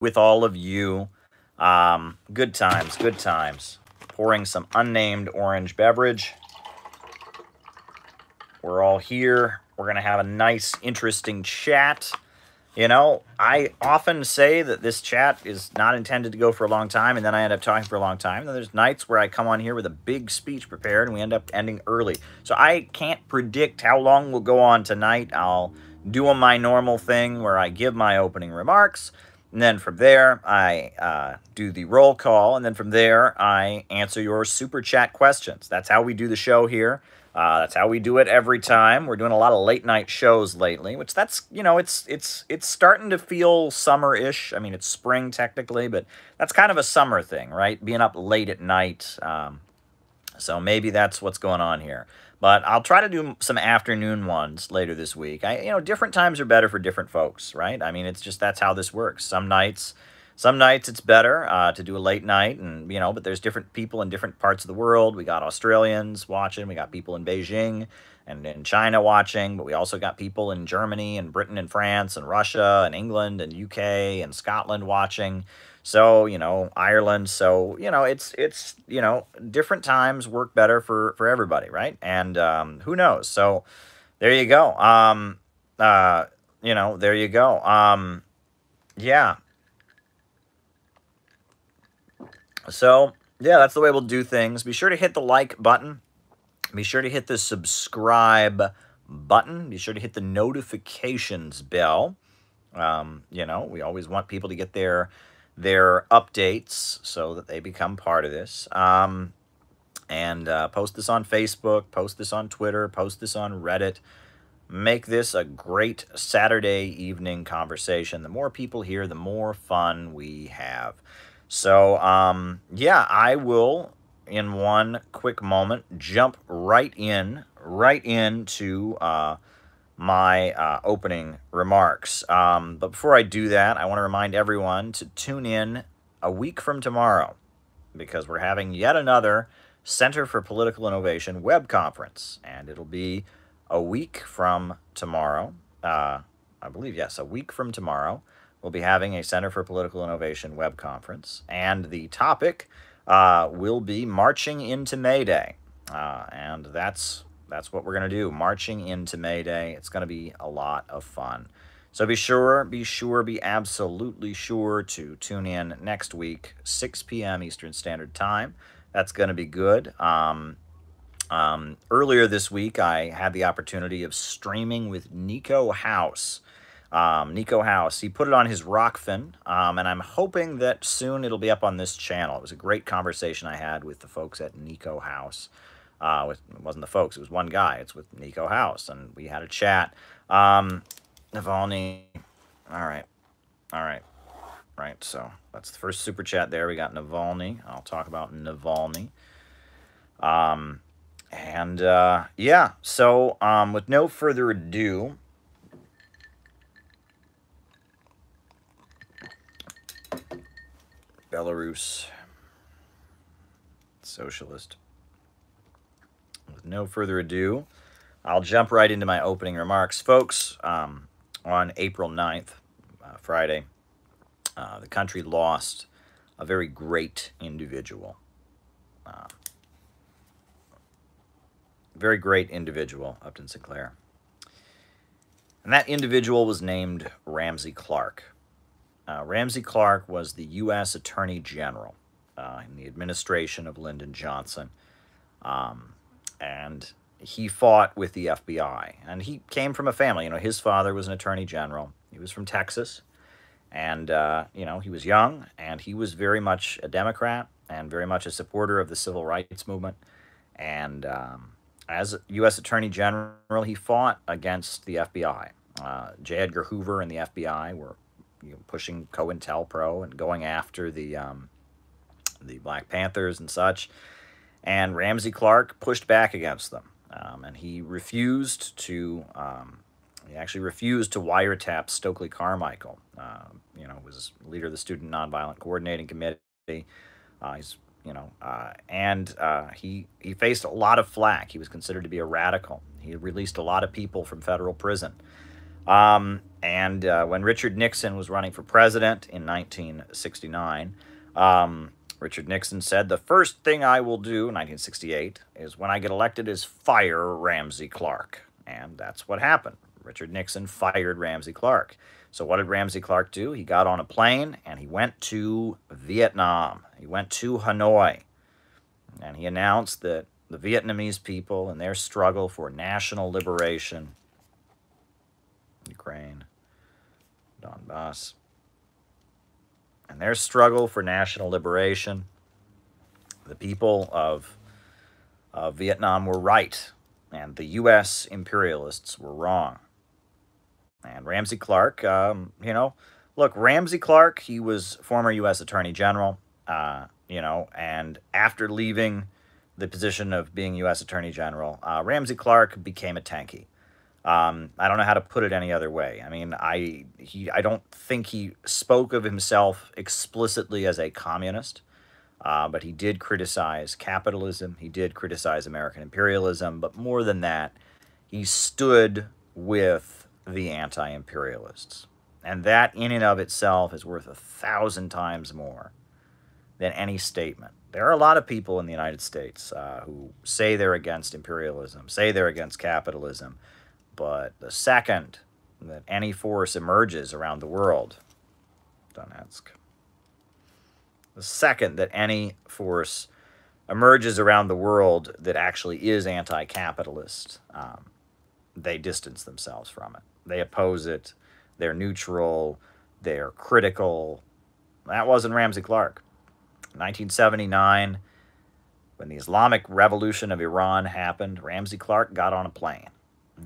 with all of you. Good times, good times. Pouring some unnamed orange beverage. We're all here. We're going to have a nice, interesting chat. You know, I often say that this chat is not intended to go for a long time, and then I end up talking for a long time. And then there's nights where I come on here with a big speech prepared, and we end up ending early. So I can't predict how long we'll go on tonight. I'll do my normal thing where I give my opening remarks, and then from there, I do the roll call, and then from there, I answer your super chat questions. That's how we do the show here. That's how we do it every time. We're doing a lot of late night shows lately, which that's, you know, it's starting to feel summer-ish. I mean, it's spring technically, but that's kind of a summer thing, right? Being up late at night. So maybe that's what's going on here. But I'll try to do some afternoon ones later this week. You know, different times are better for different folks, right? I mean, it's just that's how this works. Some nights it's better to do a late night, and you know, but there's different people in different parts of the world. We got Australians watching, we got people in Beijing and in China watching, but we also got people in Germany and Britain and France and Russia and England and UK and Scotland watching. So, you know, Ireland. So, you know, it's you know, different times work better for everybody, right? And who knows? So, there you go. You know, there you go. Yeah. So, yeah, that's the way we'll do things. Be sure to hit the like button. Be sure to hit the subscribe button. Be sure to hit the notifications bell. You know, we always want people to get their updates so that they become part of this. And post this on Facebook, post this on Twitter, post this on Reddit. Make this a great Saturday evening conversation. The more people here, the more fun we have. So, yeah, I will, in one quick moment, jump right into my opening remarks. But before I do that, I want to remind everyone to tune in a week from tomorrow, because we're having yet another Center for Political Innovation web conference, and it'll be a week from tomorrow. I believe, yes, a week from tomorrow. We'll be having a Center for Political Innovation web conference, and the topic will be marching into May Day, and that's what we're going to do, marching into May Day. It's going to be a lot of fun. So be absolutely sure to tune in next week, 6 p.m. Eastern Standard Time. That's going to be good. Earlier this week, I had the opportunity of streaming with Nico House. Nico House, he put it on his Rockfin, and I'm hoping that soon it'll be up on this channel. It was a great conversation I had with the folks at Nico House. It wasn't the folks, it was one guy. It's with Nico House, and we had a chat. Navalny, all right, so that's the first super chat there. We got Navalny. I'll talk about Navalny. Yeah, so with no further ado, Belarus, socialist. With no further ado, I'll jump right into my opening remarks. Folks, on April 9th, Friday, the country lost a very great individual. Very great individual, Upton Sinclair. And that individual was named Ramsey Clark. Ramsey Clark was the U.S. Attorney General in the administration of Lyndon Johnson. And he fought with the FBI. And he came from a family. You know, his father was an Attorney General. He was from Texas. And, you know, he was young, and he was very much a Democrat and very much a supporter of the Civil Rights Movement. And as U.S. Attorney General, he fought against the FBI. J. Edgar Hoover and the FBI were pushing COINTELPRO and going after the Black Panthers and such. And Ramsey Clark pushed back against them. And he refused to, he actually refused to wiretap Stokely Carmichael, you know, was leader of the Student Nonviolent Coordinating Committee. He's, you know, he faced a lot of flack. He was considered to be a radical. He released a lot of people from federal prison. When Richard Nixon was running for president in 1969, Richard Nixon said, "The first thing I will do," 1968, "is when I get elected is fire Ramsey Clark." And that's what happened. Richard Nixon fired Ramsey Clark. So what did Ramsey Clark do? He got on a plane and he went to Vietnam. He went to Hanoi. And he announced that the Vietnamese people and their struggle for national liberation, Ukraine, Donbass, and their struggle for national liberation, the people of Vietnam were right, and the U.S. imperialists were wrong. And Ramsey Clark, look, Ramsey Clark, he was former U.S. Attorney General, and after leaving the position of being U.S. Attorney General, Ramsey Clark became a tankie. I don't know how to put it any other way. I mean, I don't think he spoke of himself explicitly as a communist, but he did criticize capitalism. He did criticize American imperialism. But more than that, he stood with the anti-imperialists. And that in and of itself is worth 1,000 times more than any statement. There are a lot of people in the United States who say they're against imperialism, say they're against capitalism, but the second that any force emerges around the world, Donetsk, the second that any force emerges around the world that actually is anti-capitalist, they distance themselves from it. They oppose it. They're neutral. They're critical. That wasn't Ramsey Clark. In 1979, when the Islamic Revolution of Iran happened, Ramsey Clark got on a plane.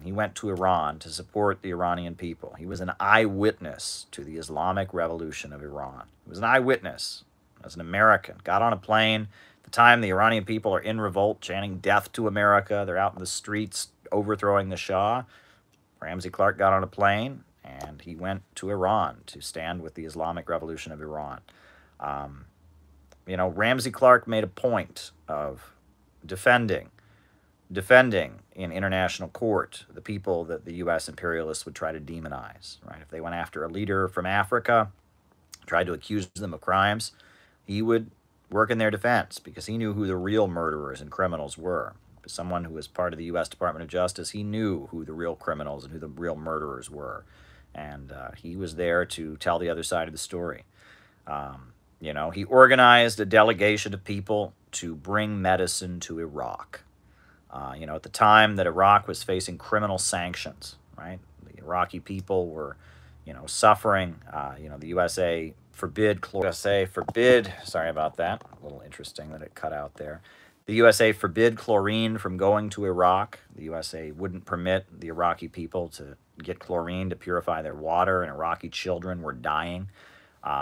He went to Iran to support the Iranian people. He was an eyewitness to the Islamic Revolution of Iran. He was an eyewitness as an American. Got on a plane. At the time, the Iranian people are in revolt, chanting death to America. They're out in the streets overthrowing the Shah. Ramsey Clark got on a plane, and he went to Iran to stand with the Islamic Revolution of Iran. Ramsey Clark made a point of defending in international court the people that the U.S. imperialists would try to demonize, right? If they went after a leader from Africa, tried to accuse them of crimes, he would work in their defense because he knew who the real murderers and criminals were. As someone who was part of the U.S. Department of Justice, he knew who the real criminals and who the real murderers were. And he was there to tell the other side of the story. He organized a delegation of people to bring medicine to Iraq. At the time that Iraq was facing criminal sanctions, right? The Iraqi people were, suffering. The USA forbid, sorry about that. A little interesting that it cut out there. The USA forbid chlorine from going to Iraq. The USA wouldn't permit the Iraqi people to get chlorine to purify their water, and Iraqi children were dying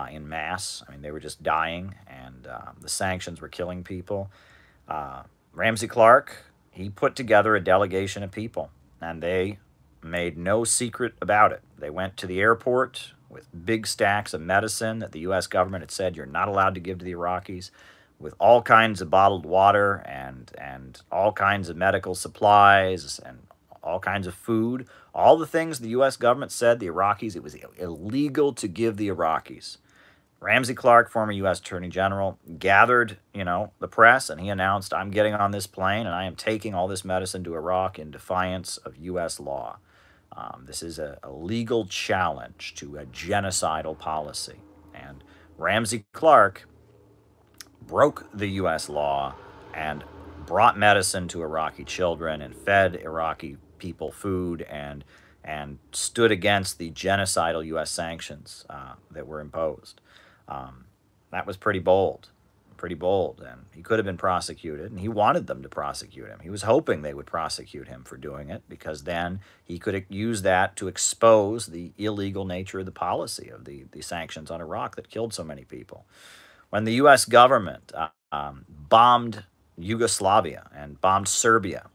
in mass. I mean, they were just dying, and the sanctions were killing people. Ramsey Clark, he put together a delegation of people, and they made no secret about it. They went to the airport with big stacks of medicine that the U.S. government had said you're not allowed to give to the Iraqis, with all kinds of bottled water and all kinds of medical supplies and all kinds of food. All the things the U.S. government said the Iraqis, it was illegal to give the Iraqis. Ramsey Clark, former U.S. Attorney General, gathered, the press, and he announced, I'm getting on this plane and I am taking all this medicine to Iraq in defiance of U.S. law. This is a legal challenge to a genocidal policy. And Ramsey Clark broke the U.S. law and brought medicine to Iraqi children and fed Iraqi people food and stood against the genocidal U.S. sanctions that were imposed. That was pretty bold, and he could have been prosecuted, and he wanted them to prosecute him. He was hoping they would prosecute him for doing it, because then he could use that to expose the illegal nature of the policy of the sanctions on Iraq that killed so many people. When the U.S. government bombed Yugoslavia and bombed Serbia,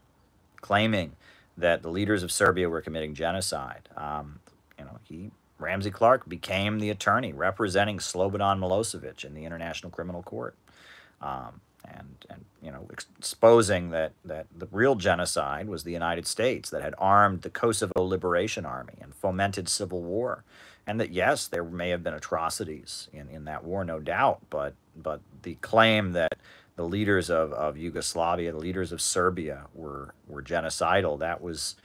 claiming that the leaders of Serbia were committing genocide, Ramsey Clark became the attorney representing Slobodan Milosevic in the International Criminal Court. and exposing that the real genocide was the United States that had armed the Kosovo Liberation Army and fomented civil war, and that yes, there may have been atrocities in that war, no doubt, but the claim that the leaders of Yugoslavia, the leaders of Serbia were genocidal, that was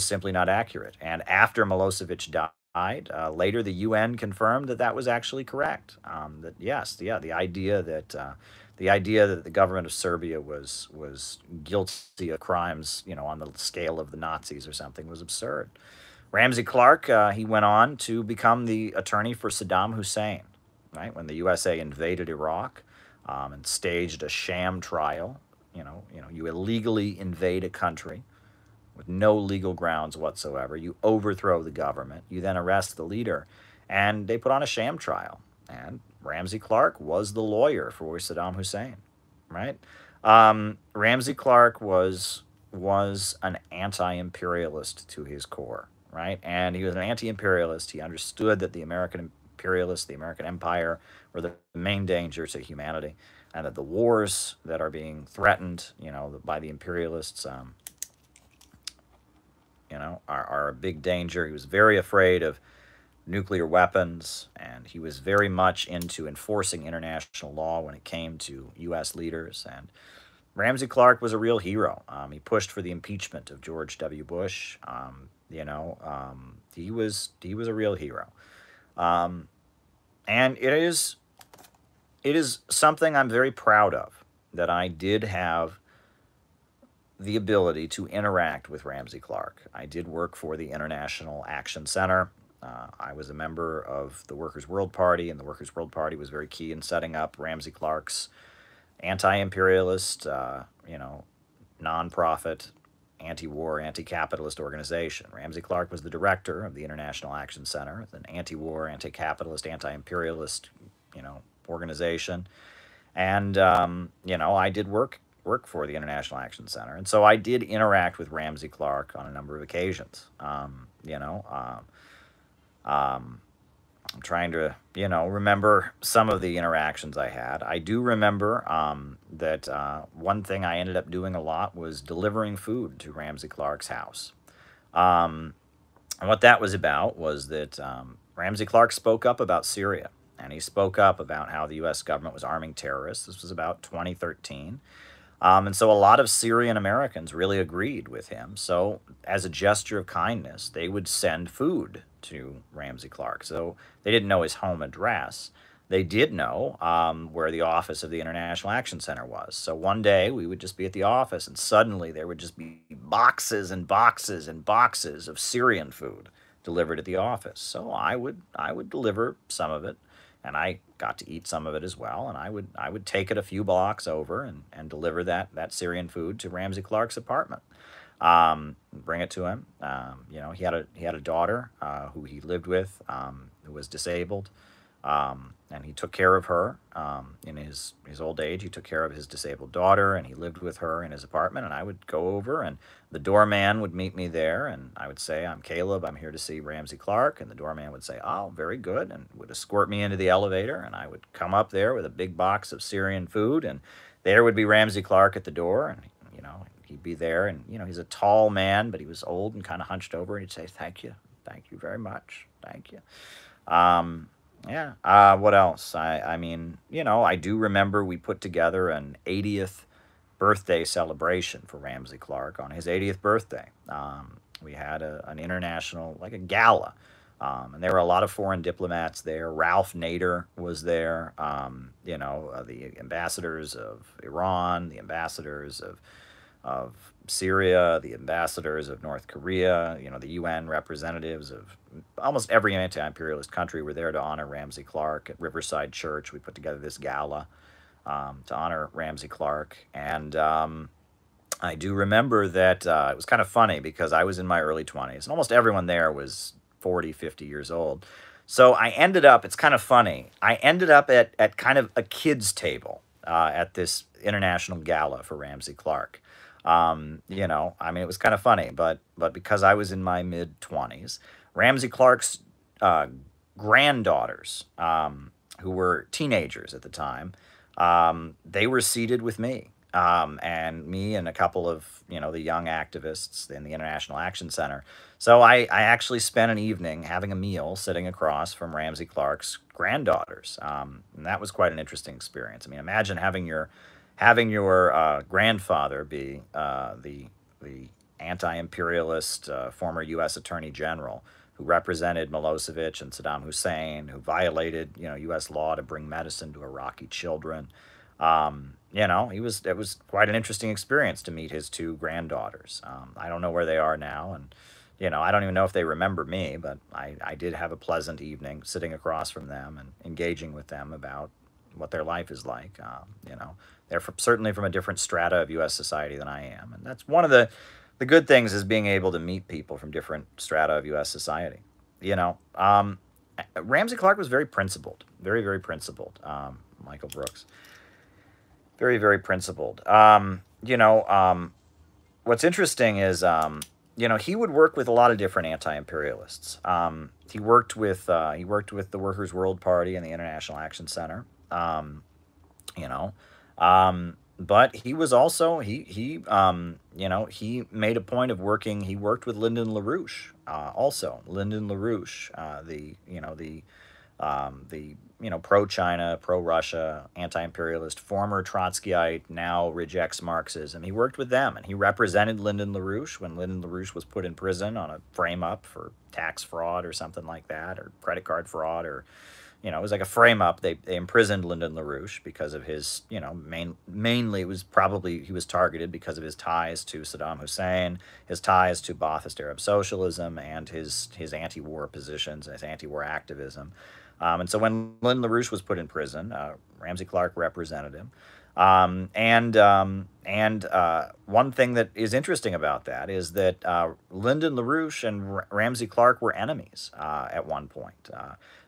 simply not accurate. And after Milosevic died, later the UN confirmed that that was actually correct. That yes, yeah, the idea that the government of Serbia was guilty of crimes, on the scale of the Nazis or something, was absurd. Ramsey Clark, he went on to become the attorney for Saddam Hussein, right? When the USA invaded Iraq, and staged a sham trial. You illegally invade a country with no legal grounds whatsoever. You overthrow the government. You then arrest the leader, and they put on a sham trial. And Ramsey Clark was the lawyer for Saddam Hussein, right? Ramsey Clark was an anti-imperialist to his core, right? And he was an anti-imperialist. He understood that the American imperialists, the American empire, were the main danger to humanity, and that the wars that are being threatened, by the imperialists, are a big danger. He was very afraid of nuclear weapons, and he was very much into enforcing international law when it came to U.S. leaders. And Ramsey Clark was a real hero. He pushed for the impeachment of George W. Bush. He was a real hero. And it is something I'm very proud of, that I did have the ability to interact with Ramsey Clark. I did work for the International Action Center. I was a member of the Workers' World Party, and the Workers' World Party was very key in setting up Ramsey Clark's anti-imperialist, nonprofit, anti-war, anti-capitalist organization. Ramsey Clark was the director of the International Action Center, an anti-war, anti-capitalist, anti-imperialist, organization. And, I did work for the International Action Center. And so I did interact with Ramsey Clark on a number of occasions. I'm trying to, remember some of the interactions I had. I do remember that one thing I ended up doing a lot was delivering food to Ramsey Clark's house. And what that was about was that Ramsey Clark spoke up about Syria, and he spoke up about how the U.S. government was arming terrorists. This was about 2013. And so a lot of Syrian Americans really agreed with him. So as a gesture of kindness, they would send food to Ramsey Clark. So they didn't know his home address. They did know where the office of the International Action Center was. So one day we would just be at the office, and suddenly there would just be boxes and boxes and boxes of Syrian food delivered at the office. So I would deliver some of it, and I got to eat some of it as well. And I would take it a few blocks over and deliver that Syrian food to Ramsey Clark's apartment. Bring it to him. He had a daughter who he lived with, who was disabled, and he took care of her in his old age. He took care of his disabled daughter, and he lived with her in his apartment. And I would go over, and the doorman would meet me there, and I would say, "I'm Caleb. I'm here to see Ramsey Clark." And the doorman would say, "Oh, very good," and would escort me into the elevator. And I would come up there with a big box of Syrian food, and there would be Ramsey Clark at the door, and he'd be there, and he's a tall man, but he was old and kind of hunched over, and he'd say, "Thank you very much, thank you." What else? I do remember we put together an 80th birthday celebration for Ramsey Clark on his 80th birthday. We had an international, like a gala, and there were a lot of foreign diplomats there. Ralph Nader was there, the ambassadors of Iran, the ambassadors of Syria, the ambassadors of North Korea, the UN representatives of almost every anti-imperialist country were there to honor Ramsey Clark. At Riverside Church, we put together this gala to honor Ramsey Clark. And I do remember that it was kind of funny because I was in my early 20s, and almost everyone there was 40, 50 years old. So I ended up, it's kind of funny, I ended up at kind of a kid's table at this international gala for Ramsey Clark. It was kind of funny, but because I was in my mid-20s, Ramsey Clark's granddaughters, who were teenagers at the time, they were seated with me. And me and a couple of, the young activists in the International Action Center. So I actually spent an evening having a meal sitting across from Ramsey Clark's granddaughters. And that was quite an interesting experience. I mean, imagine having your grandfather be the anti-imperialist former U.S. Attorney General who represented Milosevic and Saddam Hussein, who violated U.S. law to bring medicine to Iraqi children. It was quite an interesting experience to meet his two granddaughters. I don't know where they are now, and I don't even know if they remember me, but I did have a pleasant evening sitting across from them and engaging with them about what their life is like. They're certainly from a different strata of U.S. society than I am, and that's one of the good things is being able to meet people from different strata of U.S. society. Ramsey Clark was very principled, very, very principled. Michael Brooks, very, very principled. What's interesting is, he would work with a lot of different anti-imperialists. He worked with the Workers' World Party and the International Action Center. You know, but he was also he made a point of working. He worked with Lyndon LaRouche, also Lyndon LaRouche, the pro-China, pro-Russia, anti-imperialist, former Trotskyite, now rejects Marxism. He worked with them, and he represented Lyndon LaRouche when Lyndon LaRouche was put in prison on a frame-up for tax fraud or something like that, or credit card fraud, or, it was like a frame-up. They imprisoned Lyndon LaRouche because of his, mainly it was probably he was targeted because of his ties to Saddam Hussein, his ties to Ba'athist Arab socialism, and his anti-war positions, his anti-war activism. And so when Lyndon LaRouche was put in prison, Ramsey Clark represented him. One thing that is interesting about that is that Lyndon LaRouche and Ramsey Clark were enemies at one point.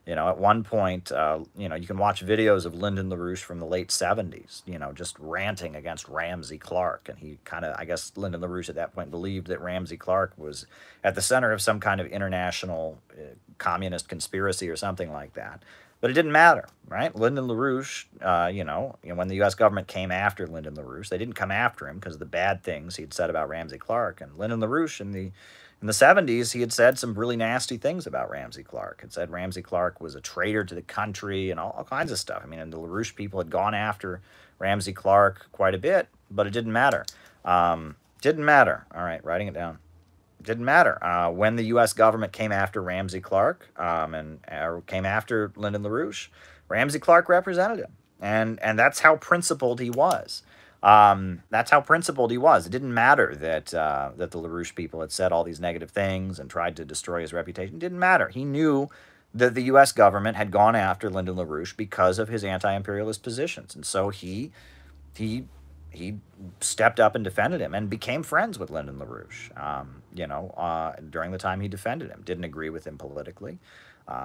At one point, you can watch videos of Lyndon LaRouche from the late 70s, just ranting against Ramsey Clark. And he I guess Lyndon LaRouche at that point believed that Ramsey Clark was at the center of some kind of international communist conspiracy or something like that. But it didn't matter, right? Lyndon LaRouche, when the U.S. government came after Lyndon LaRouche, they didn't come after him because of the bad things he'd said about Ramsey Clark. And Lyndon LaRouche in the 70s, he had said some really nasty things about Ramsey Clark. Had said Ramsey Clark was a traitor to the country and all kinds of stuff. I mean, and the LaRouche people had gone after Ramsey Clark quite a bit, but it didn't matter. Didn't matter. All right, writing it down. Didn't matter. When the U.S. government came after Ramsey Clark and came after Lyndon LaRouche, Ramsey Clark represented him. And that's how principled he was. That's how principled he was. It didn't matter that the LaRouche people had said all these negative things and tried to destroy his reputation. It didn't matter. He knew that the U.S. government had gone after Lyndon LaRouche because of his anti-imperialist positions. And so he stepped up and defended him and became friends with Lyndon LaRouche, during the time he defended him. Didn't agree with him politically.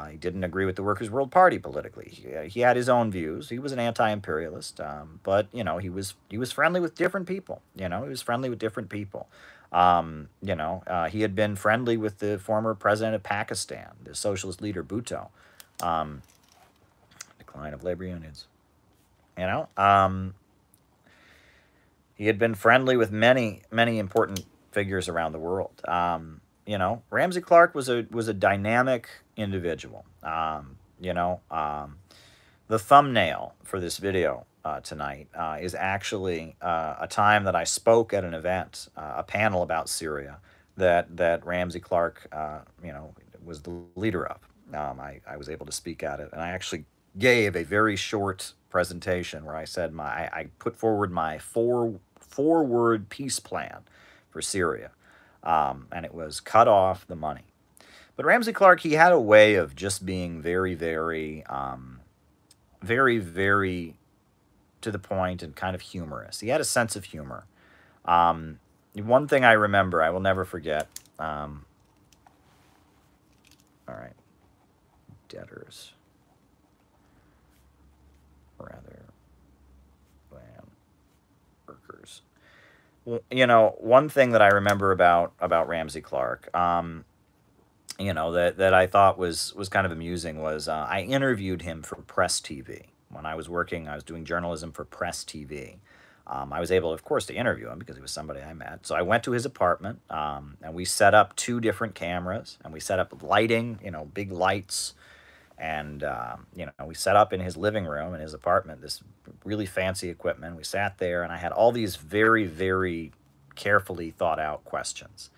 He didn't agree with the Workers' World Party politically. He had his own views. He was an anti-imperialist, but, he was friendly with different people. He was friendly with different people. He had been friendly with the former president of Pakistan, the socialist leader Bhutto. Decline of labor unions. He had been friendly with many, many important figures around the world. Ramsey Clark was a dynamic individual. The thumbnail for this video tonight is actually a time that I spoke at an event, a panel about Syria that Ramsey Clark, was the leader of. I was able to speak at it, and I actually gave a very short presentation where I said I put forward my four-word peace plan for Syria, and it was cut off the money. But Ramsey Clark, he had a way of just being very, very, very, very to the point and kind of humorous. He had a sense of humor. One thing I remember, I will never forget. All right, debtors, rather than workers. One thing that I remember about Ramsey Clark, that I thought was kind of amusing was I interviewed him for Press TV. when I was working, I was doing journalism for Press TV. I was able, of course, to interview him because he was somebody I met. So I went to his apartment, and we set up 2 different cameras, and we set up lighting, big lights, and we set up in his living room in his apartment this really fancy equipment. We sat there, and I had all these very, very carefully thought out questions.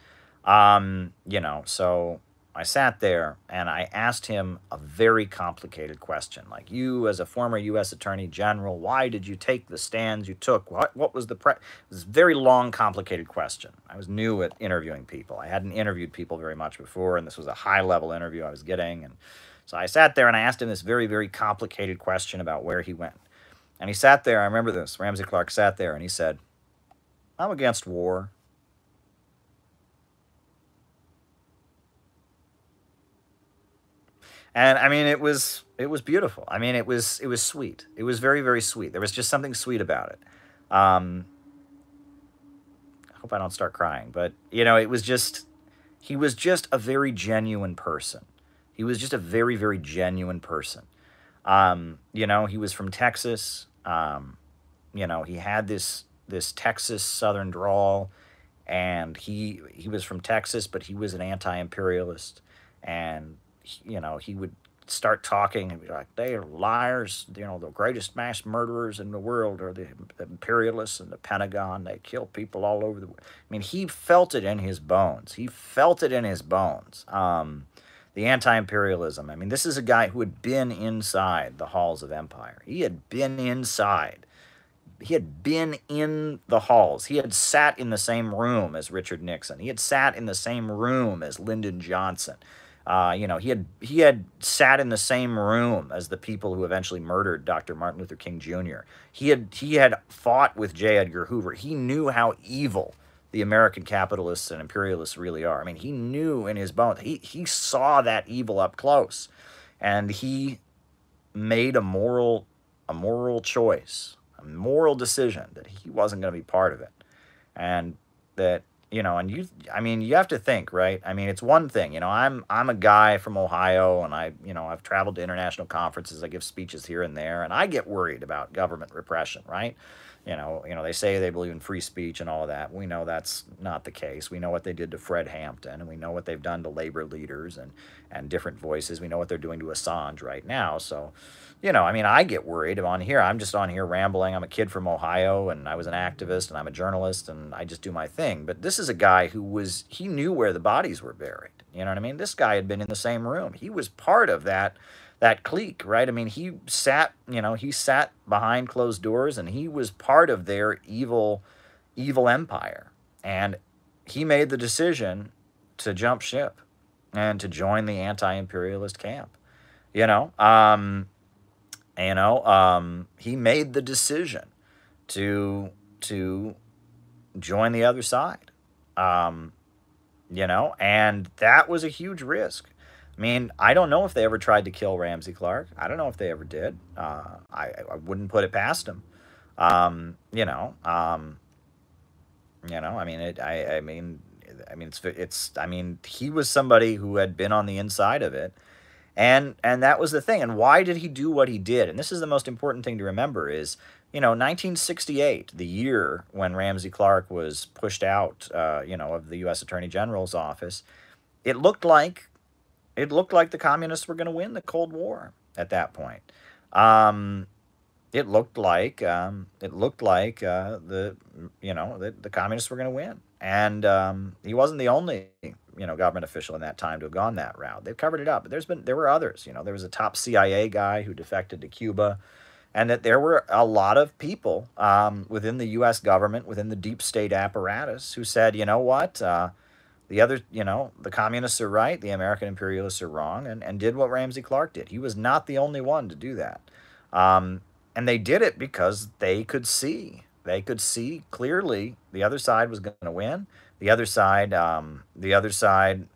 So I sat there and I asked him a very complicated question, like, you as a former U.S. Attorney General, why did you take the stands you took? What was the It was a very long, complicated question. I was new at interviewing people. I hadn't interviewed people very much before, and this was a high-level interview I was getting. And so I sat there and I asked him this very, very complicated question about where he went. And he sat there, I remember this, Ramsey Clark sat there and he said, I'm against war. And I mean, it was beautiful. I mean, it was sweet. It was very, very sweet. There was just something sweet about it. I hope I don't start crying, but it was just, he was just a very genuine person. He was just a very, very genuine person. He was from Texas. He had this Texas Southern drawl, and he was from Texas, but he was an anti-imperialist, and he would start talking and be like, they are liars. The greatest mass murderers in the world are the imperialists and the Pentagon. They kill people all over the world. I mean, he felt it in his bones. He felt it in his bones. The anti-imperialism. I mean, this is a guy who had been inside the halls of empire. He had been inside. He had been in the halls. He had sat in the same room as Richard Nixon. He had sat in the same room as Lyndon Johnson. He had sat in the same room as the people who eventually murdered Dr. Martin Luther King Jr. He had fought with J. Edgar Hoover. He knew how evil the American capitalists and imperialists really are. I mean, he knew in his bones. He saw that evil up close, and he made a moral choice, a moral decision that he wasn't going to be part of it, and that. You have to think, right? I mean, it's one thing, I'm a guy from Ohio, and I've traveled to international conferences. I give speeches here and there, and I get worried about government repression, right? They say they believe in free speech and all of that. We know that's not the case. We know what they did to Fred Hampton, and we know what they've done to labor leaders and different voices. We know what they're doing to Assange right now. So, I get worried. I'm just on here rambling. I'm a kid from Ohio, and I was an activist, and I'm a journalist, and I just do my thing. But this is a guy he knew where the bodies were buried. You know what I mean? This guy had been in the same room. He was part of that clique, right? I mean, he sat behind closed doors, and he was part of their evil empire. And he made the decision to jump ship and to join the anti-imperialist camp. He made the decision to join the other side. And that was a huge risk. I mean, I don't know if they ever tried to kill Ramsey Clark. I don't know if they ever did. I wouldn't put it past him. I mean, he was somebody who had been on the inside of it. And that was the thing. And why did he do what he did? And this is the most important thing to remember is, 1968, the year when Ramsey Clark was pushed out, of the U.S. Attorney General's office, it looked like the communists were going to win the Cold War at that point. It looked like the communists were going to win, and he wasn't the only government official in that time to have gone that route. They've covered it up, but there were others. There was a top CIA guy who defected to Cuba, and that there were a lot of people within the U.S. government, within the deep state apparatus, who said, you know what. The communists are right, the American imperialists are wrong, and did what Ramsey Clark did. He was not the only one to do that. And they did it because they could see clearly the other side was going to win. The other side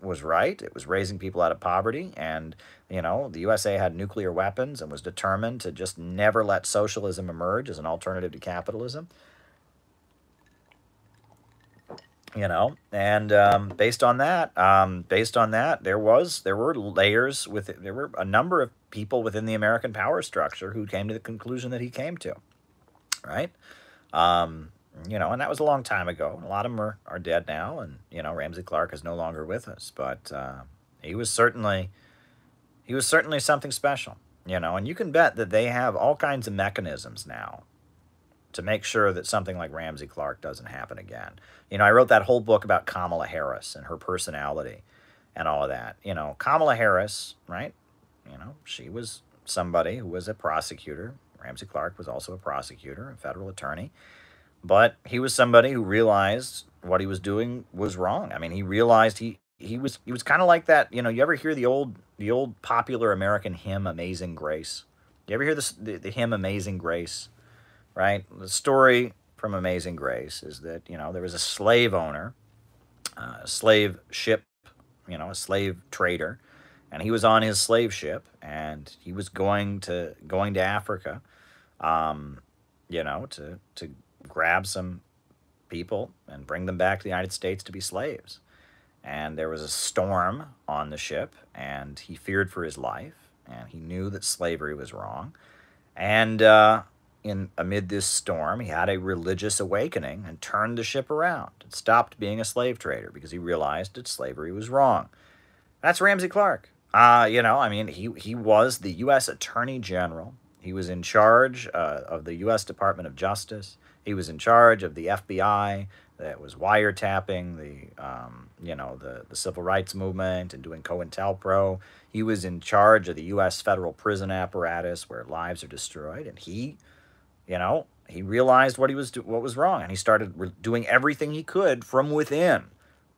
was right. It was raising people out of poverty, and the USA had nuclear weapons and was determined to just never let socialism emerge as an alternative to capitalism. Based on that, there were layers with it. There were a number of people within the American power structure who came to the conclusion that he came to, right? Um, you know, and that was a long time ago. A lot of them are dead now, and you know, Ramsey Clark is no longer with us, but he was certainly something special, you know, and you can bet that they have all kinds of mechanisms now to make sure that something like Ramsey Clark doesn't happen again. You know, I wrote that whole book about Kamala Harris and her personality and all of that. You know, Kamala Harris, right? You know, she was somebody who was a prosecutor. Ramsey Clark was also a prosecutor, a federal attorney. But he was somebody who realized what he was doing was wrong. I mean, he realized he was kind of like that. You know, you ever hear the old popular American hymn "Amazing Grace"? You ever hear the hymn "Amazing Grace"? Right? The story from Amazing Grace is that, you know, there was a slave owner, a slave ship, you know, a slave trader, and he was on his slave ship, and he was going to Africa, you know, to grab some people and bring them back to the United States to be slaves. And there was a storm on the ship, and he feared for his life, and he knew that slavery was wrong. And amid this storm, he had a religious awakening and turned the ship around and stopped being a slave trader because he realized that slavery was wrong. That's Ramsey Clark. You know, I mean, he was the U.S. Attorney General. He was in charge of the U.S. Department of Justice. He was in charge of the FBI that was wiretapping you know, the civil rights movement and doing COINTELPRO. He was in charge of the U.S. federal prison apparatus where lives are destroyed, and he, you know, he realized what was wrong, and he started doing everything he could from within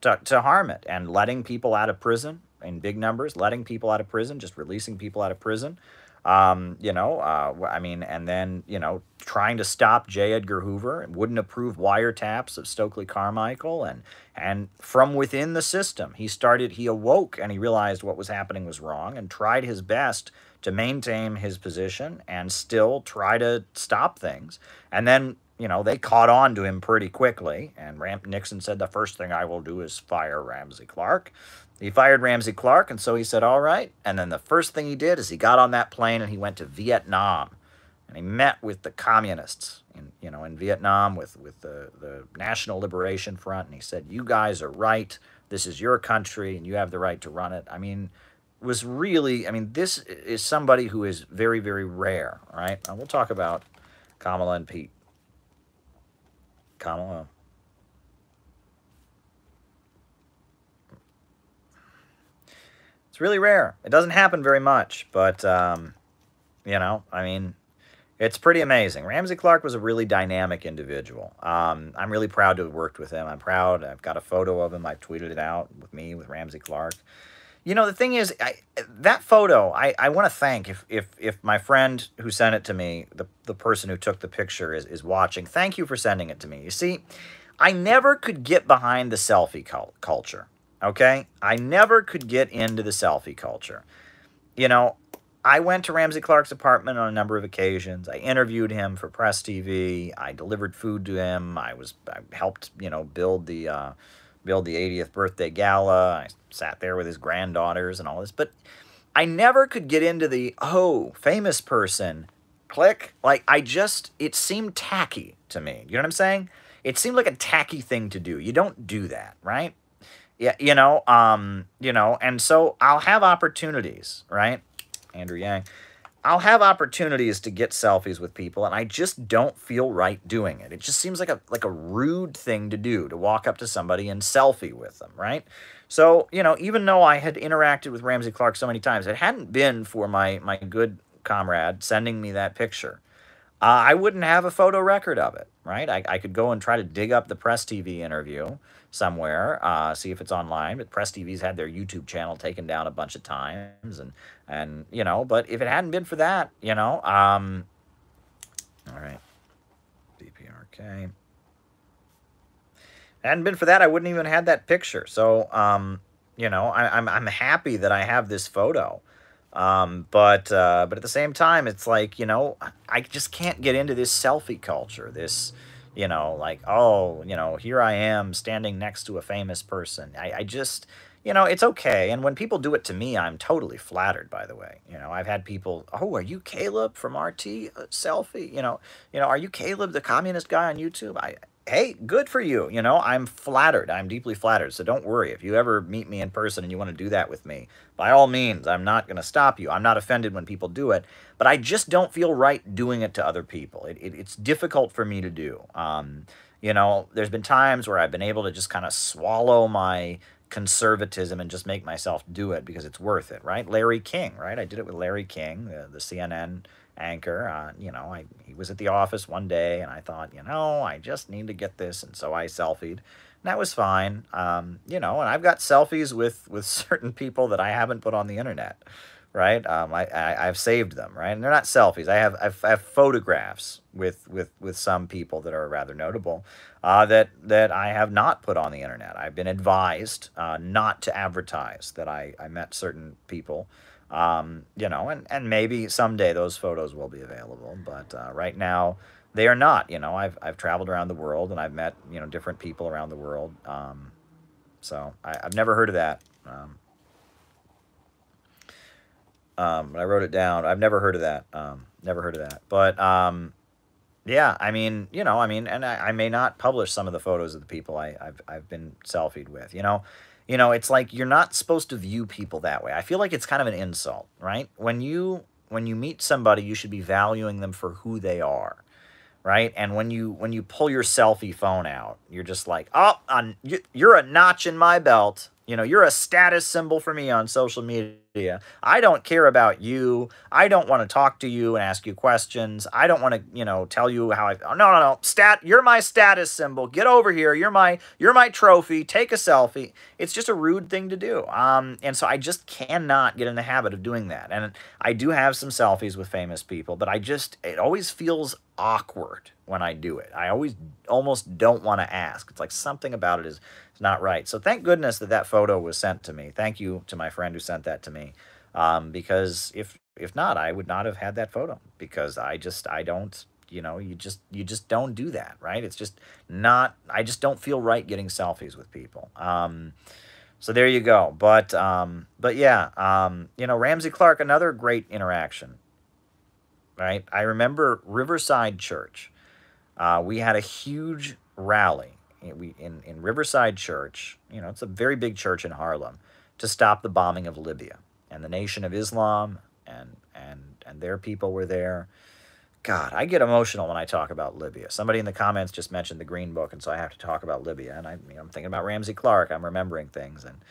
to harm it, and letting people out of prison in big numbers, letting people out of prison, just releasing people out of prison. You know, I mean, and then, you know, trying to stop J. Edgar Hoover and wouldn't approve wiretaps of Stokely Carmichael. And from within the system, he awoke and he realized what was happening was wrong and tried his best to maintain his position and still try to stop things. And then, you know, they caught on to him pretty quickly. And Nixon said, the first thing I will do is fire Ramsey Clark. He fired Ramsey Clark, and so he said, all right. And then the first thing he did is he got on that plane and he went to Vietnam. And he met with the communists in Vietnam with the National Liberation Front. And he said, you guys are right. This is your country, and you have the right to run it. I mean, this is somebody who is very, very rare, right? And we'll talk about Kamala and Pete. Kamala. It's really rare. It doesn't happen very much, but, you know, I mean, it's pretty amazing. Ramsey Clark was a really dynamic individual. I'm really proud to have worked with him. I'm proud. I've got a photo of him. I tweeted it out with Ramsey Clark. You know, the thing is, that photo, I want to thank, if my friend who sent it to me, the person who took the picture is watching, thank you for sending it to me. You see, I never could get behind the selfie culture. Okay? I never could get into the selfie culture. You know, I went to Ramsey Clark's apartment on a number of occasions. I interviewed him for Press TV. I delivered food to him. I helped, you know, build the 80th birthday gala. I sat there with his granddaughters and all this. But I never could get into the, oh, famous person, click. Like, it seemed tacky to me. You know what I'm saying? It seemed like a tacky thing to do. You don't do that, right? Yeah, you know, and so I'll have opportunities, right? Andrew Yang. I'll have opportunities to get selfies with people, and I just don't feel right doing it. It just seems like a rude thing to do, to walk up to somebody and selfie with them, right? So, you know, even though I had interacted with Ramsey Clark so many times, it hadn't been for my good comrade sending me that picture, I wouldn't have a photo record of it, right? I could go and try to dig up the Press TV interview somewhere, see if it's online, but Press TV's had their YouTube channel taken down a bunch of times, and you know, but if it hadn't been for that, you know, all right, DPRK, hadn't been for that, I wouldn't even have had that picture. So, you know, I'm happy that I have this photo. But at the same time, it's like, you know, I just can't get into this selfie culture, this, you know, like, oh, you know, here I am standing next to a famous person. I just, you know, it's okay. And when people do it to me, I'm totally flattered, by the way. You know, I've had people, oh, are you Caleb from RT selfie? Are you Caleb, the communist guy on YouTube? Hey, good for you. You know, I'm flattered. I'm deeply flattered. So don't worry. If you ever meet me in person and you want to do that with me, by all means, I'm not going to stop you. I'm not offended when people do it, but I just don't feel right doing it to other people. It's difficult for me to do. There's been times where I've been able to just kind of swallow my conservatism and just make myself do it because it's worth it, right? Larry King, right? I did it with Larry King, the CNN anchor. He was at the office one day, and I thought, I just need to get this, and so I selfied, and that was fine. And I've got selfies with certain people that I haven't put on the internet, right? I've saved them, right? And they're not selfies. I have photographs with some people that are rather notable that I have not put on the internet. I've been advised not to advertise that I met certain people, and maybe someday those photos will be available, but right now they are not. I've traveled around the world and I've met different people around the world, so I've never heard of that. But I wrote it down. I've never heard of that. Never heard of that. But yeah, and I may not publish some of the photos of the people I've been selfied with. It's like you're not supposed to view people that way. I feel like it's kind of an insult, right? When you meet somebody, you should be valuing them for who they are, right? And when you pull your selfie phone out, you're just like, oh, you're a notch in my belt. You're a status symbol for me on social media. I don't care about you. I don't want to talk to you and ask you questions. I don't want to, tell you how I... Oh, no. You're my status symbol. Get over here. You're my trophy. Take a selfie. It's just a rude thing to do. And so I just cannot get in the habit of doing that. And I do have some selfies with famous people, but it always feels awkward when I do it. I always almost don't want to ask. It's like something about it is not right. So thank goodness that photo was sent to me. Thank you to my friend who sent that to me. Because if not, I would not have had that photo, because I don't, you just don't do that, right? It's just not, I just don't feel right getting selfies with people. So there you go. But yeah, Ramsey Clark, another great interaction, right? I remember Riverside Church. We had a huge rally in Riverside Church. It's a very big church in Harlem, to stop the bombing of Libya. And the Nation of Islam and their people were there. God, I get emotional when I talk about Libya. Somebody in the comments just mentioned the Green Book, and so I have to talk about Libya. And I'm thinking about Ramsey Clark. I'm remembering things. And,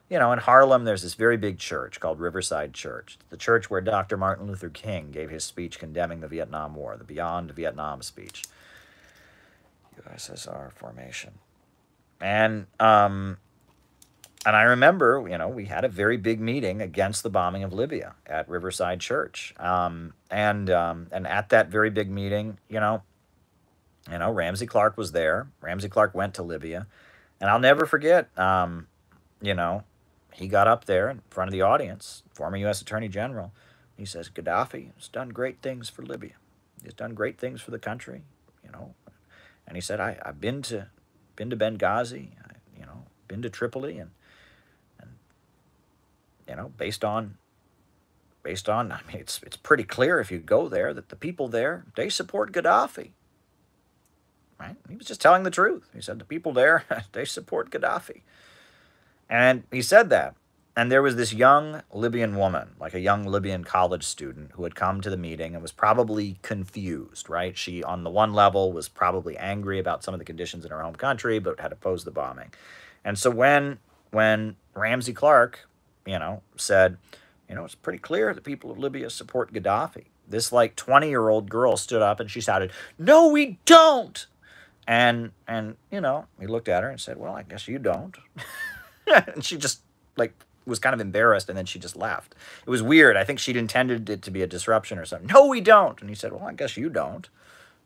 in Harlem, there's this very big church called Riverside Church. The church where Dr. Martin Luther King gave his speech condemning the Vietnam War, the Beyond Vietnam speech. USSR formation. And I remember, we had a very big meeting against the bombing of Libya at Riverside Church. And at that very big meeting, Ramsey Clark was there. Ramsey Clark went to Libya. And I'll never forget, he got up there in front of the audience, former U.S. Attorney General. He says, Gaddafi has done great things for Libya. He's done great things for the country, And he said, I've been to Benghazi, been to Tripoli, and based on, it's pretty clear if you go there that the people there, they support Gaddafi, right? He was just telling the truth. He said the people there, they support Gaddafi. And he said that. And there was this young Libyan woman, like a young Libyan college student, who had come to the meeting and was probably confused, right? She, on the one level, was probably angry about some of the conditions in her home country, but had opposed the bombing. And so when Ramsey Clark, said, it's pretty clear the people of Libya support Gaddafi, this, 20-year-old girl stood up and she shouted, "No, we don't!" And he looked at her and said, "Well, I guess you don't." And she just, was kind of embarrassed, and then she just left. It was weird. I think she'd intended it to be a disruption or something. "No, we don't." And he said, "Well, I guess you don't."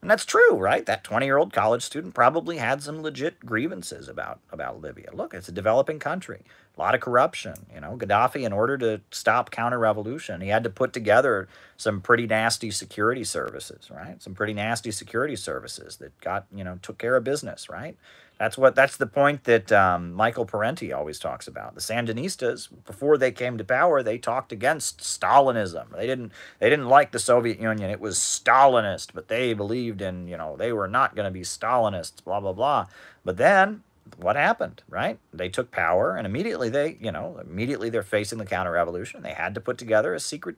And that's true, right? That 20-year-old college student probably had some legit grievances about Libya. Look, it's a developing country. A lot of corruption. You know, Gaddafi, in order to stop counter-revolution, he had to put together some pretty nasty security services, right? Some pretty nasty security services that got, you know, took care of business, right? That's the point that Michael Parenti always talks about. The Sandinistas, before they came to power, they talked against Stalinism. They didn't like the Soviet Union. It was Stalinist, but they believed in, you know, they were not going to be Stalinists, blah, blah, blah. But then what happened, right? They took power, and immediately immediately they're facing the counter-revolution. They had to put together a secret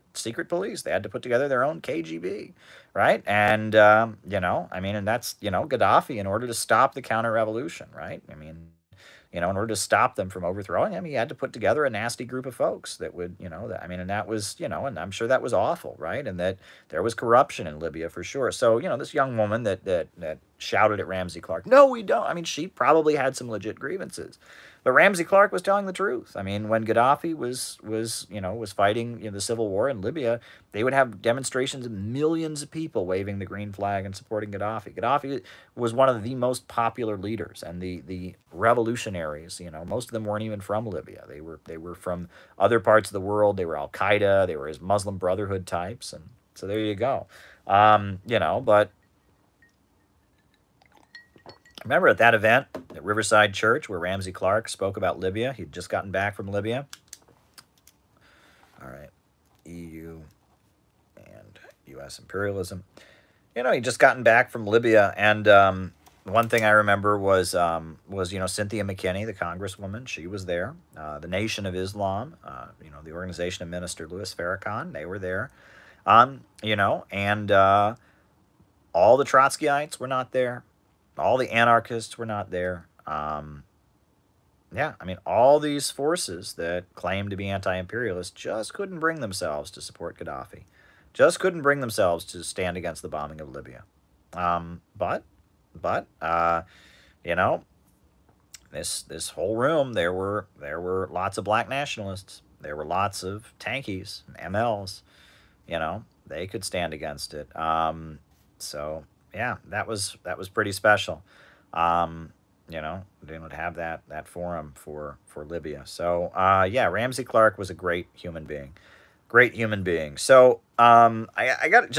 police. They had to put together their own KGB, right? And, you know, I mean, and that's, you know, Gaddafi, in order to stop the counter-revolution, right? I mean, you know, in order to stop them from overthrowing him, he had to put together a nasty group of folks that would, you know, I mean, and that was, you know, and I'm sure that was awful, right? And that there was corruption in Libya for sure. So, you know, this young woman that shouted at Ramsey Clark, no, we don't. I mean, she probably had some legit grievances. But Ramsey Clark was telling the truth. I mean, when Gaddafi was fighting, you know, the civil war in Libya, they would have demonstrations of millions of people waving the green flag and supporting Gaddafi. Gaddafi was one of the most popular leaders, and the revolutionaries, you know, most of them weren't even from Libya. They were from other parts of the world. They were Al Qaeda. They were his Muslim Brotherhood types, and so there you go. You know, but remember at that event at Riverside Church where Ramsey Clark spoke about Libya? He'd just gotten back from Libya. All right, EU and U.S. imperialism. You know, he'd just gotten back from Libya, and one thing I remember was you know, Cynthia McKinney, the congresswoman. She was there. The Nation of Islam, you know, the organization of Minister Louis Farrakhan, they were there. You know, and all the Trotskyites were not there. All the anarchists were not there. Yeah, I mean, all these forces that claim to be anti-imperialist just couldn't bring themselves to support Gaddafi. Just couldn't bring themselves to stand against the bombing of Libya. But you know, this whole room, there were lots of black nationalists. There were lots of tankies, MLs. You know, they could stand against it. So yeah, that was pretty special. You know, they would have that forum for Libya. So yeah, Ramsey Clark was a great human being. Great human being. So I got just